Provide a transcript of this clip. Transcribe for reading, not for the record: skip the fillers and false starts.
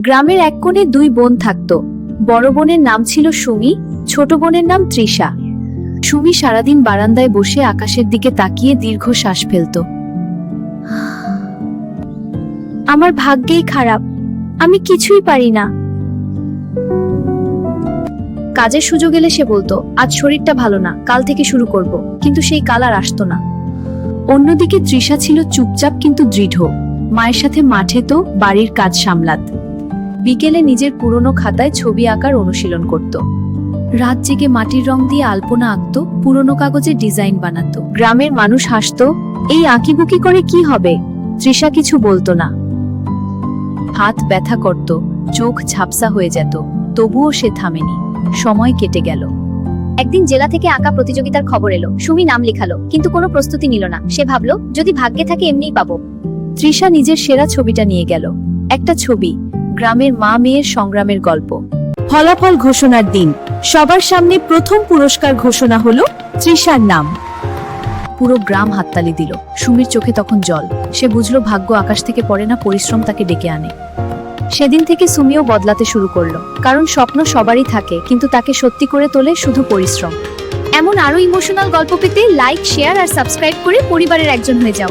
গ্রামের এক কোণে দুই বোন থাকতো। বড় বোনের নাম ছিল সুমি, ছোট বোনের নাম তৃষা। সুমি সারাদিন বারান্দায় বসে আকাশের দিকে তাকিয়ে দীর্ঘশ্বাস ফেলত। আমার ভাগ্যেই খারাপ, আমি কিছুই পারি না। কাজের সুযোগ এলে সে বলতো, আজ শরীরটা ভালো না, কাল থেকে শুরু করব। কিন্তু সেই কাল আর আসতো না। অন্যদিকে তৃষা ছিল চুপচাপ কিন্তু দৃঢ়। মায়ের সাথে মাঠে তো বাড়ির কাজ সামলাত। বিকেলে নিজের পুরনো খাতায় ছবি আঁকার অনুশীলন করত। রাত জেগে মাটির রং দিয়ে আলপনা আঁকত, পুরনো কাগজে ডিজাইন বানাতো। গ্রামের মানুষ হাসতো, এই আঁকিবুকি করে কি হবে? তৃষা কিছু বলতো না। হাত ব্যথা করত, চোখ ঝাপসা হয়ে যেত, তবুও সে থামেনি। সময় কেটে গেল। একদিন জেলা থেকে আঁকা প্রতিযোগিতার খবর এলো। সুমি নাম লেখালো, কিন্তু কোনো প্রস্তুতি নিল না। সে ভাবলো, যদি ভাগ্যে থাকে এমনিই পাবো। তৃষা নিজের সেরা ছবিটা নিয়ে গেল। একটা ছবি, গ্রামের মা মেয়ের সংগ্রামের গল্প। ফলাফল ঘোষণার দিন সবার সামনে প্রথম পুরস্কার ঘোষণা হলো তৃষার নাম। পুরো গ্রাম হাততালি দিল। সুমির চোখে তখন জল। সে বুঝলো ভাগ্য আকাশ থেকে পড়ে না, পরিশ্রম তাকে ডেকে আনে। সেদিন থেকে সুমিও বদলাতে শুরু করলো, কারণ স্বপ্ন সবারই থাকে, কিন্তু তাকে সত্যি করে তোলে শুধু পরিশ্রম। এমন আরো ইমোশনাল গল্প পেতে লাইক, শেয়ার আর সাবস্ক্রাইব করে পরিবারের একজন হয়ে যাও।